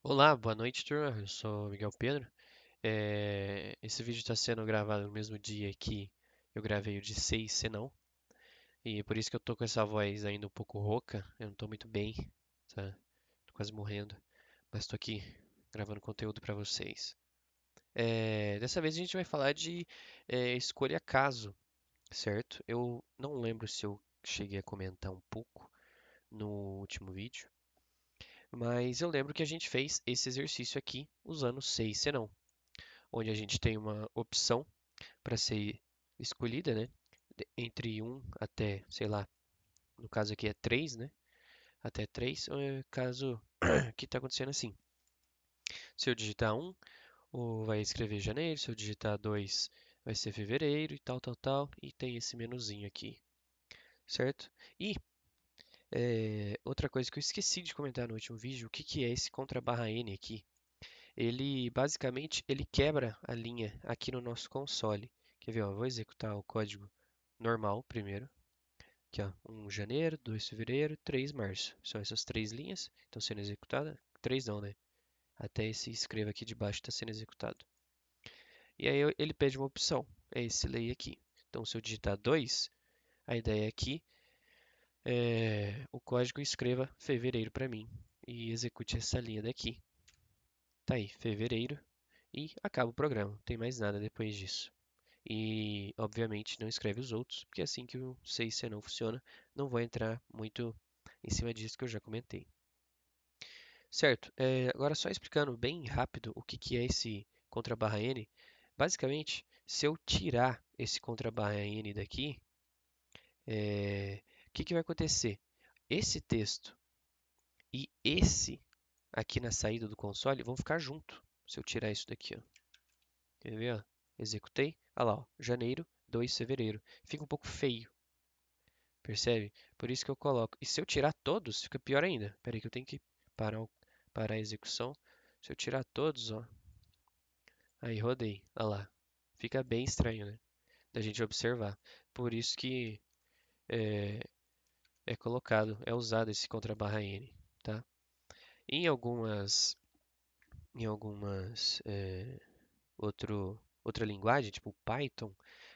Olá, boa noite, turma. Eu sou o Miguel Pedro. Esse vídeo está sendo gravado no mesmo dia que eu gravei o de 6 senão, e por isso que eu tô com essa voz ainda um pouco rouca. Eu não tô muito bem, tá? Tô quase morrendo, mas tô aqui gravando conteúdo para vocês. Dessa vez a gente vai falar de escolha caso, certo? Eu não lembro se eu cheguei a comentar um pouco no último vídeo, mas eu lembro que a gente fez esse exercício aqui usando 6 senão, onde a gente tem uma opção para ser escolhida, né? Entre um até, sei lá, no caso aqui é 3, né? Até 3, caso que está acontecendo assim. Se eu digitar um, vai escrever janeiro, se eu digitar 2, vai ser fevereiro e tal, tal, tal, e tem esse menuzinho aqui, certo? E outra coisa que eu esqueci de comentar no último vídeo, o que que é esse contra barra N aqui? Ele basicamente ele quebra a linha aqui no nosso console. Quer ver? Ó, vou executar o código normal primeiro. Aqui, ó, 1 janeiro, 2 fevereiro, 3 março. São essas três linhas que estão sendo executadas. Três não, né? Até esse escreva aqui de baixo está sendo executado. E aí ele pede uma opção. É esse lei aqui. Então, se eu digitar 2, a ideia aqui é o código escreva fevereiro para mim e execute essa linha daqui. Tá aí, fevereiro. E acaba o programa. Não tem mais nada depois disso. E, obviamente, não escreve os outros, porque é assim que o 6C não funciona. Não vou entrar muito em cima disso que eu já comentei. Certo, agora só explicando bem rápido o que que é esse contra barra N. Basicamente, se eu tirar esse contra barra N daqui, o que que vai acontecer? Esse texto e esse aqui na saída do console vão ficar junto. Se eu tirar isso daqui, ó. Quer ver, ó? Executei. Olha lá, ó. Janeiro, 2 fevereiro. Fica um pouco feio, percebe? Por isso que eu coloco. E se eu tirar todos, fica pior ainda. Espera aí que eu tenho que parar, parar a execução. Se eu tirar todos, ó. Aí rodei. Olha lá. Fica bem estranho, né? Da gente observar. Por isso que é, é colocado, é usado esse contra barra N, tá? Em algumas, outra linguagem, tipo Python,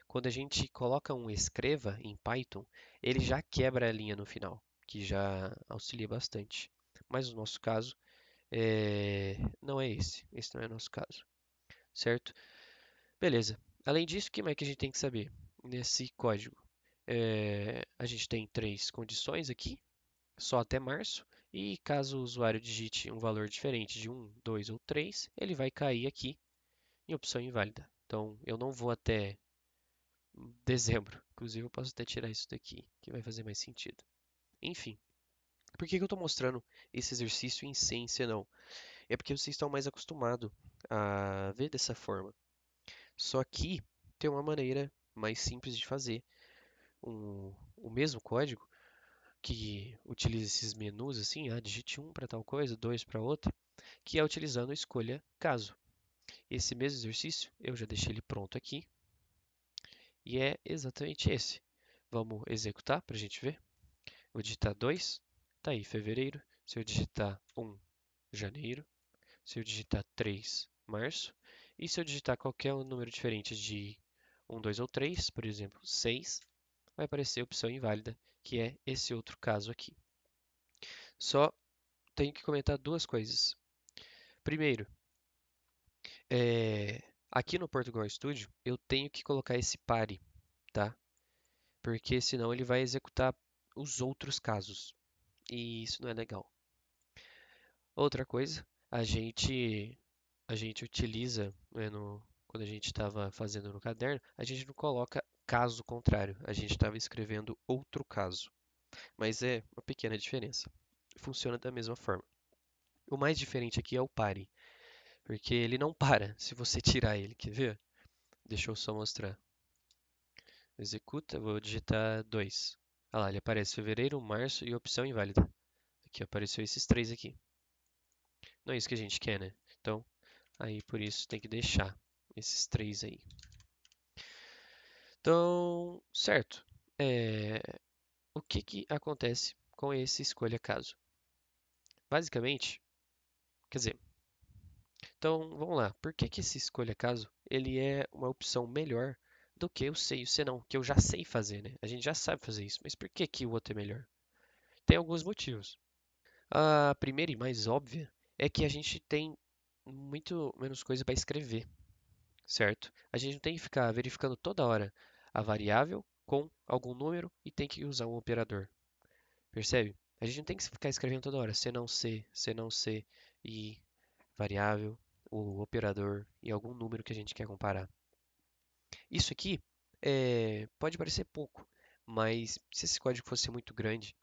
quando a gente coloca um escreva em Python, ele já quebra a linha no final, que já auxilia bastante. Mas no nosso caso, não é esse. Esse não é o nosso caso, certo? Beleza. Além disso, o que mais que a gente tem que saber nesse código? A gente tem três condições aqui, só até março. E caso o usuário digite um valor diferente de 1, 2 ou 3, ele vai cair aqui em opção inválida. Então, eu não vou até dezembro. Inclusive, eu posso até tirar isso daqui, que vai fazer mais sentido. Enfim, por que que eu estou mostrando esse exercício em C e em C não? É porque vocês estão mais acostumados a ver dessa forma. Só que tem uma maneira mais simples de fazer o mesmo código que utiliza esses menus assim, digite um para tal coisa, 2 para outra, que é utilizando a escolha caso. Esse mesmo exercício eu já deixei ele pronto aqui e é exatamente esse. Vamos executar para a gente ver. Vou digitar 2, tá aí fevereiro. Se eu digitar 1, janeiro. Se eu digitar 3, março. E se eu digitar qualquer número diferente de 1, 2 ou 3, por exemplo, 6, vai aparecer a opção inválida, que é esse outro caso aqui. Só tenho que comentar duas coisas. Primeiro, aqui no Portugal Studio eu tenho que colocar esse pare, tá? Porque senão ele vai executar os outros casos. E isso não é legal. Outra coisa, a gente utiliza, né, quando a gente estava fazendo no caderno, a gente não coloca caso contrário, a gente estava escrevendo outro caso. Mas é uma pequena diferença. Funciona da mesma forma. O mais diferente aqui é o pare, porque ele não para se você tirar ele. Quer ver? Deixa eu só mostrar. Executa, vou digitar 2. Olha lá, ele aparece fevereiro, março e opção inválida. Aqui apareceu esses três aqui. Não é isso que a gente quer, né? Então, aí por isso tem que deixar esses três aí. Então, certo. É, o que que acontece com esse escolha caso? Basicamente, quer dizer, Então, vamos lá. Por que que esse escolha caso ele é uma opção melhor do que o sei e o se não, que eu já sei fazer, né? A gente já sabe fazer isso, mas por que que o outro é melhor? Tem alguns motivos. A primeira e mais óbvia é que a gente tem muito menos coisa para escrever, certo? A gente não tem que ficar verificando toda hora a variável com algum número e tem que usar um operador, percebe? A gente não tem que ficar escrevendo toda hora se não ser e variável, o operador e algum número que a gente quer comparar. Isso aqui pode parecer pouco, mas se esse código fosse muito grande,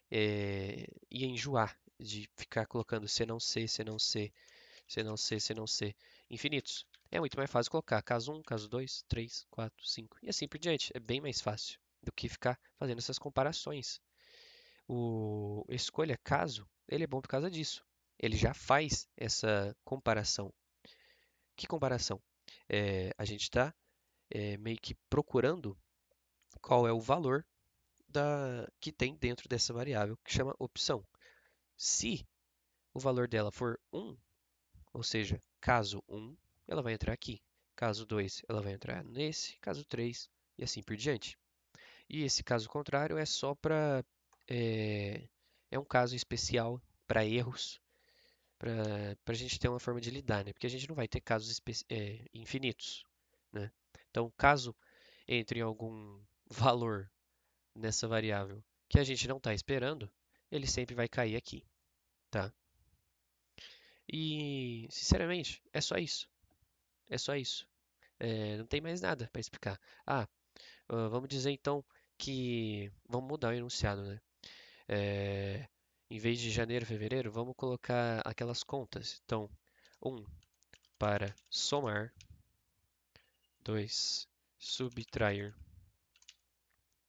ia enjoar de ficar colocando se não ser, se não ser, se não ser, se não ser, infinitos. É muito mais fácil colocar caso um, caso 2, 3, 4, 5 e assim por diante. É bem mais fácil do que ficar fazendo essas comparações. O escolha caso, ele é bom por causa disso. Ele já faz essa comparação. Que comparação? A gente está meio que procurando qual é o valor que tem dentro dessa variável que chama opção. Se o valor dela for 1, ou seja, caso 1, ela vai entrar aqui. Caso 2, ela vai entrar nesse. Caso 3, e assim por diante. E esse caso contrário é só para. É, é um caso especial para erros, para a gente ter uma forma de lidar, né? Porque a gente não vai ter casos infinitos, né? Então, caso entre em algum valor nessa variável que a gente não está esperando, ele sempre vai cair aqui, tá? E, sinceramente, é só isso. É só isso. Não tem mais nada para explicar. Vamos dizer então que. Vamos mudar o enunciado, né? É, em vez de janeiro, fevereiro, vamos colocar aquelas contas. Então, 1 para somar, 2 subtrair,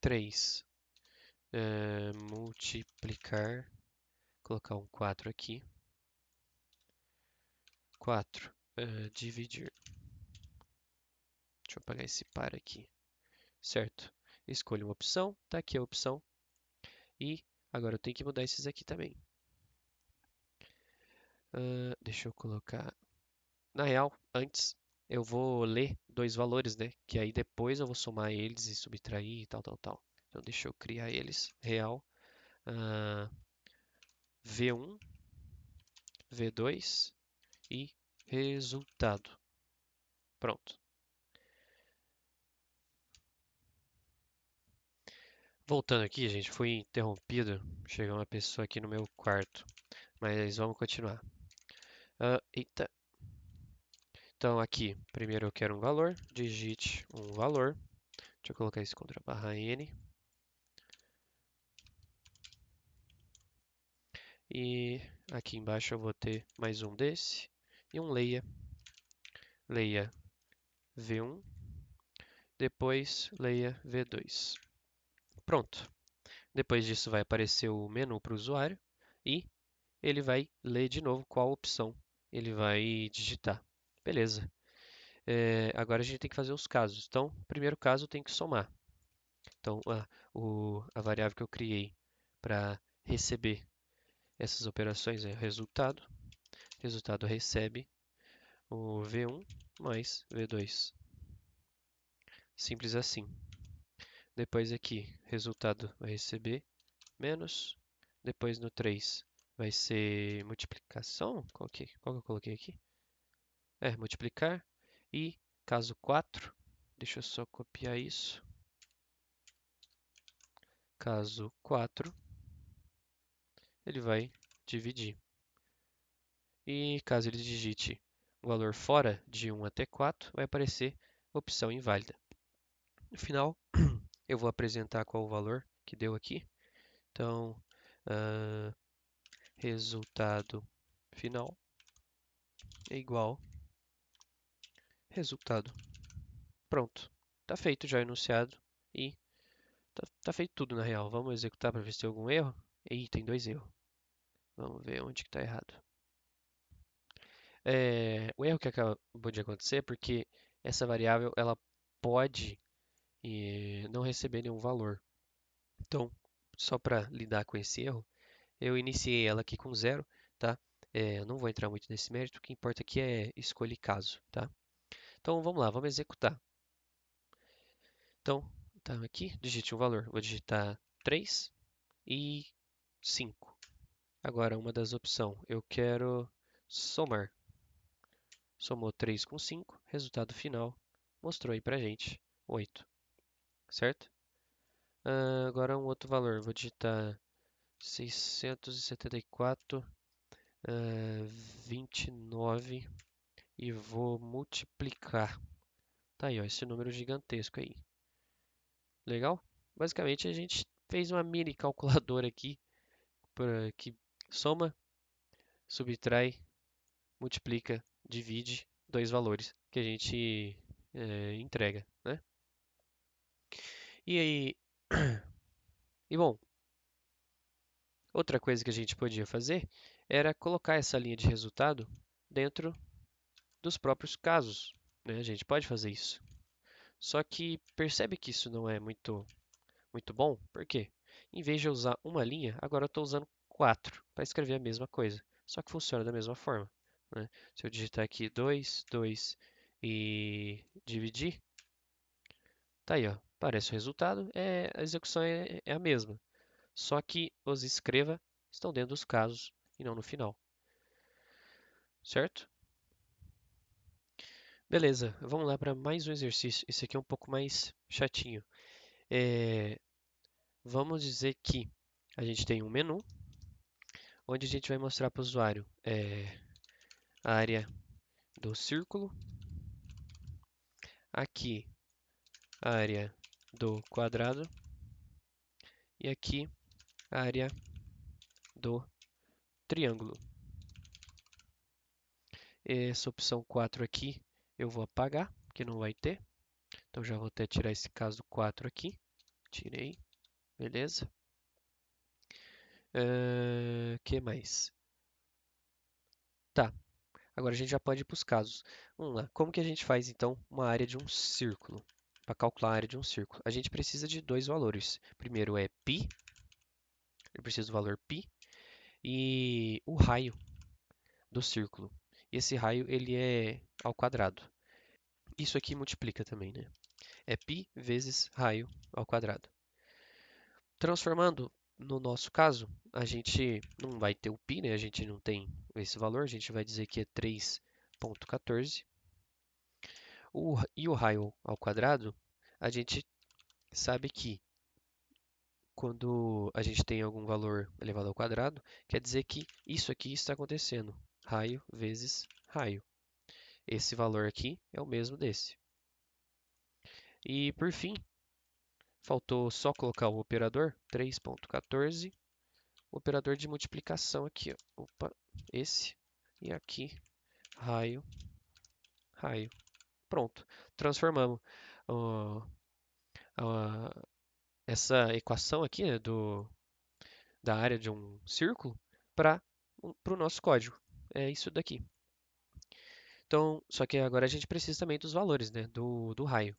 3 multiplicar, colocar um 4 aqui, 4 dividir. Deixa eu apagar esse par aqui, certo? Escolho uma opção, tá aqui a opção, e agora eu tenho que mudar esses aqui também. Deixa eu colocar. Na real, antes eu vou ler dois valores, né? Que aí depois eu vou somar eles e subtrair e tal, tal, tal. Então deixa eu criar eles. Real, uh, V1, V2 e resultado. Pronto. Voltando aqui, gente, fui interrompido. Chegou uma pessoa aqui no meu quarto. Mas vamos continuar. Eita. Então aqui, primeiro eu quero um valor. Digite um valor. Deixa eu colocar isso contra barra N. E aqui embaixo eu vou ter mais um desse. E um leia. Leia V1. Depois leia V2. Pronto. Depois disso vai aparecer o menu para o usuário. E ele vai ler de novo qual opção ele vai digitar. Beleza. Agora a gente tem que fazer os casos. Então, primeiro caso tem que somar. Então, a variável que eu criei para receber essas operações é resultado. Resultado recebe o V1 mais V2. Simples assim. Depois aqui, resultado vai receber menos. Depois no 3 vai ser multiplicação. Qual que eu coloquei aqui? Multiplicar. E caso 4, deixa eu só copiar isso. Caso 4, ele vai dividir. E caso ele digite o valor fora de 1 até 4, vai aparecer opção inválida. No final, eu vou apresentar qual o valor que deu aqui. Então, resultado final é igual resultado. Pronto. Está feito já o enunciado e tá feito tudo na real. Vamos executar para ver se tem algum erro. Ih, tem dois erros. Vamos ver onde que está errado. O erro que acabou de acontecer é porque essa variável ela pode não receber nenhum valor. Então, só para lidar com esse erro, eu iniciei ela aqui com zero, tá? Eu não vou entrar muito nesse mérito, o que importa aqui é escolher caso, tá? Então vamos lá, vamos executar. Então, tá aqui, digite um valor. Vou digitar 3 e 5. Agora, uma das opções, eu quero somar. Somou 3 com 5, resultado final mostrou aí pra gente 8, certo? Agora um outro valor, vou digitar 674, 29 e vou multiplicar. Tá aí, ó, esse número gigantesco aí. Legal? Basicamente a gente fez uma mini calculadora aqui que soma, subtrai, multiplica, divide dois valores que a gente entrega, né? E aí, e bom, outra coisa que a gente podia fazer era colocar essa linha de resultado dentro dos próprios casos, né? A gente pode fazer isso. Só que percebe que isso não é muito bom? Por quê? Em vez de eu usar uma linha, agora eu estou usando quatro para escrever a mesma coisa. Só que funciona da mesma forma, né? Se eu digitar aqui 2, 2 e dividir, tá aí, ó. Aparece o resultado, a execução é a mesma. Só que os escreva estão dentro dos casos e não no final, certo? Beleza, vamos lá para mais um exercício. Esse aqui é um pouco mais chatinho. É, vamos dizer que a gente tem um menu onde a gente vai mostrar para o usuário a área do círculo, aqui a área do quadrado e aqui a área do triângulo. Essa opção 4 aqui eu vou apagar, porque não vai ter. Então já vou até tirar esse caso 4 aqui. Tirei, beleza. Que mais? Tá, agora a gente já pode ir para os casos. Vamos lá, como que a gente faz então uma área de um círculo? Para calcular a área de um círculo, a gente precisa de dois valores. Primeiro é π, eu preciso do valor π, e o raio do círculo. E esse raio ele é ao quadrado. Isso aqui multiplica também, né? É π vezes raio ao quadrado. Transformando no nosso caso, a gente não vai ter o π, né? A gente não tem esse valor, a gente vai dizer que é 3,14. E o raio ao quadrado, a gente sabe que quando a gente tem algum valor elevado ao quadrado, quer dizer que isso aqui está acontecendo. Raio vezes raio. Esse valor aqui é o mesmo desse. E por fim, faltou só colocar o operador 3,14, o operador de multiplicação aqui, ó. Opa, esse e aqui, raio, raio. Pronto, transformamos ó, ó, essa equação aqui, né, da área de um círculo para o nosso código. É isso daqui. Então, só que agora a gente precisa também dos valores, né, do raio.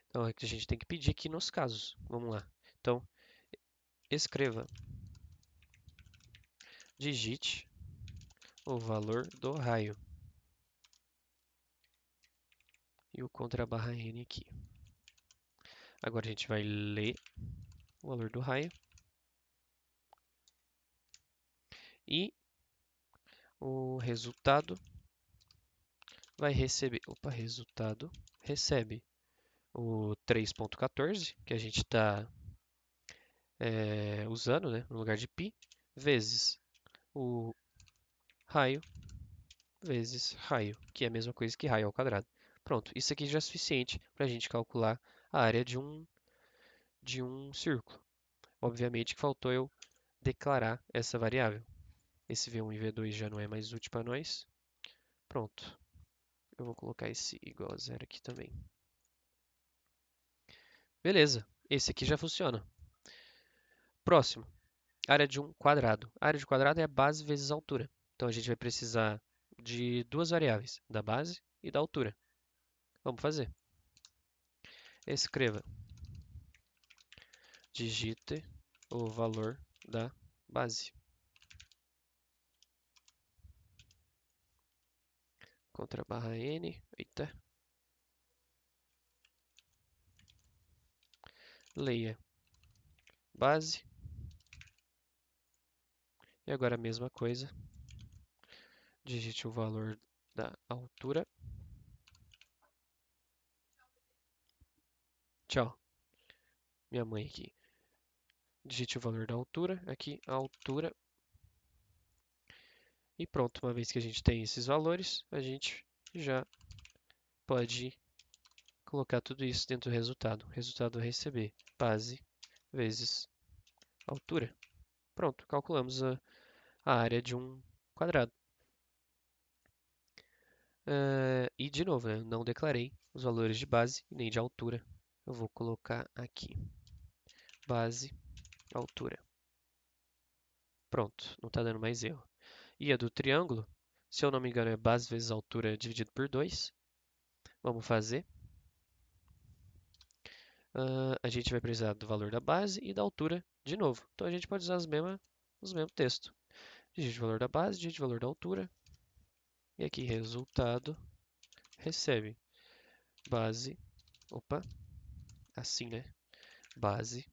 Então, a gente tem que pedir aqui nos casos. Vamos lá. Então, escreva, digite o valor do raio e o contra barra n aqui. Agora a gente vai ler o valor do raio e o resultado vai receber, resultado recebe o 3,14 que a gente está usando, né, no lugar de π, vezes o raio vezes raio, que é a mesma coisa que raio ao quadrado. Pronto, isso aqui já é suficiente para a gente calcular a área de um círculo. Obviamente que faltou eu declarar essa variável. Esse V1 e V2 já não é mais útil para nós. Pronto. Eu vou colocar esse igual a zero aqui também. Beleza, esse aqui já funciona. Próximo, área de um quadrado. A área de quadrado é a base vezes a altura. Então a gente vai precisar de duas variáveis, da base e da altura. Vamos fazer. Escreva, digite o valor da base. contra barra N, eita, leia base, e agora a mesma coisa, digite o valor da altura, tchau, minha mãe aqui, digite o valor da altura, aqui a altura, e pronto, uma vez que a gente tem esses valores, a gente já pode colocar tudo isso dentro do resultado. Resultado a receber, base vezes altura. Pronto, calculamos a área de um quadrado. E de novo, né, não declarei os valores de base nem de altura. Eu vou colocar aqui, base, altura. Pronto, não está dando mais erro. E a do triângulo, se eu não me engano, é base vezes altura dividido por 2. Vamos fazer. A gente vai precisar do valor da base e da altura de novo. Então a gente pode usar os mesmos textos. Digite o valor da base, digite o valor da altura. E aqui, resultado, recebe base, opa, assim, né? Base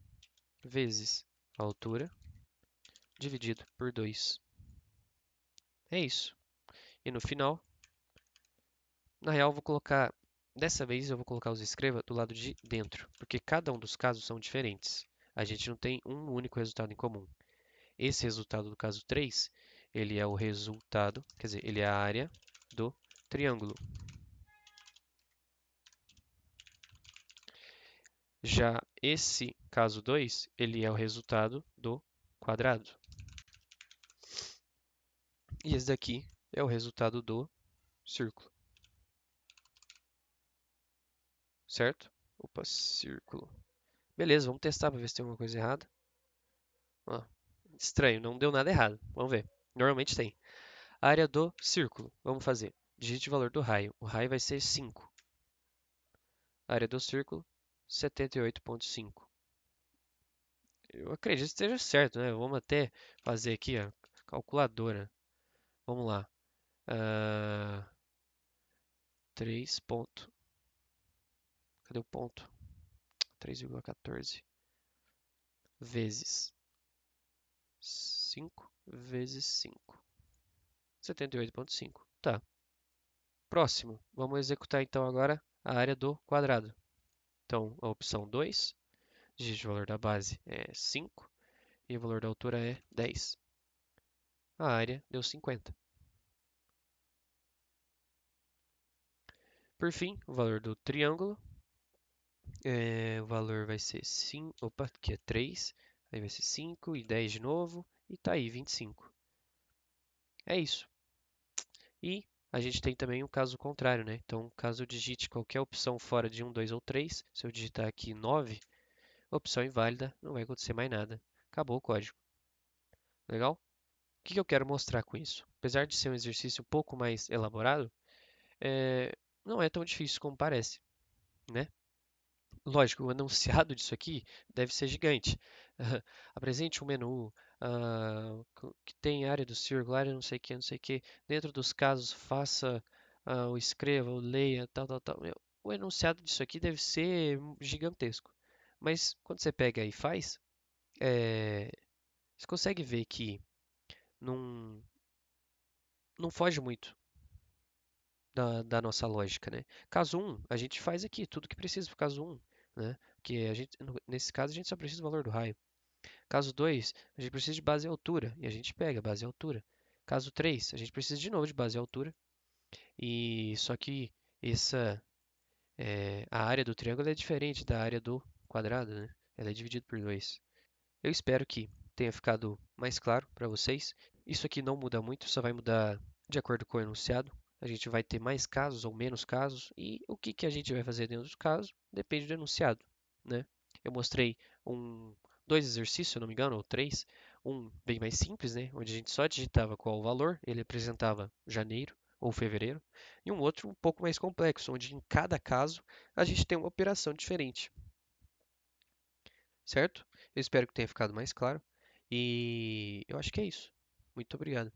vezes altura dividido por 2. É isso. E no final, na real, eu vou colocar, dessa vez eu vou colocar os escreva do lado de dentro, porque cada um dos casos são diferentes. A gente não tem um único resultado em comum. Esse resultado do caso 3, ele é o resultado, quer dizer, ele é a área do triângulo. Já esse caso 2, ele é o resultado do quadrado. E esse daqui é o resultado do círculo. Certo? Opa, círculo. Beleza, vamos testar para ver se tem alguma coisa errada. Ó, estranho, não deu nada errado. Vamos ver. Normalmente tem. Área do círculo. Vamos fazer. Digite o valor do raio. O raio vai ser 5. Área do círculo, 78,5. Eu acredito que esteja certo, né? Vamos até fazer aqui a calculadora. Vamos lá. 3 ponto. Cadê o ponto? 3,14 vezes 5 vezes 5. 78,5. Tá. Próximo. Vamos executar então agora a área do quadrado. Então, a opção 2, digite o valor da base é 5 e o valor da altura é 10. A área deu 50. Por fim, o valor do triângulo. O valor vai ser 5, opa, aqui é 3, aí vai ser 5 e 10 de novo, e tá aí, 25. É isso. E a gente tem também o caso contrário, né? Então, caso eu digite qualquer opção fora de 1, 2 ou 3, se eu digitar aqui 9, opção inválida, não vai acontecer mais nada. Acabou o código. Legal? O que eu quero mostrar com isso? Apesar de ser um exercício um pouco mais elaborado, não é tão difícil como parece, né? Lógico, o enunciado disso aqui deve ser gigante. Apresente um menu que tem área do círculo, área não sei o que, não sei o que. Dentro dos casos, faça o escreva, o leia, tal, tal, tal. O enunciado disso aqui deve ser gigantesco. Mas quando você pega e faz, você consegue ver que não, não foge muito da nossa lógica, né? Caso um, a gente faz aqui tudo que precisa para o caso um, né? Que a gente, nesse caso, a gente só precisa do valor do raio. Caso 2, a gente precisa de base e altura, e a gente pega base e altura. Caso 3, a gente precisa de novo de base e altura, e só que a área do triângulo é diferente da área do quadrado, né? Ela é dividida por 2. Eu espero que tenha ficado mais claro para vocês. Isso aqui não muda muito, só vai mudar de acordo com o enunciado. A gente vai ter mais casos ou menos casos, e o que a gente vai fazer dentro dos casos depende do enunciado, né? Eu mostrei dois exercícios, se eu não me engano, ou três. Um bem mais simples, né? Onde a gente só digitava qual o valor, ele apresentava janeiro ou fevereiro. E um outro um pouco mais complexo, onde em cada caso a gente tem uma operação diferente, certo? Eu espero que tenha ficado mais claro. E eu acho que é isso. Muito obrigado.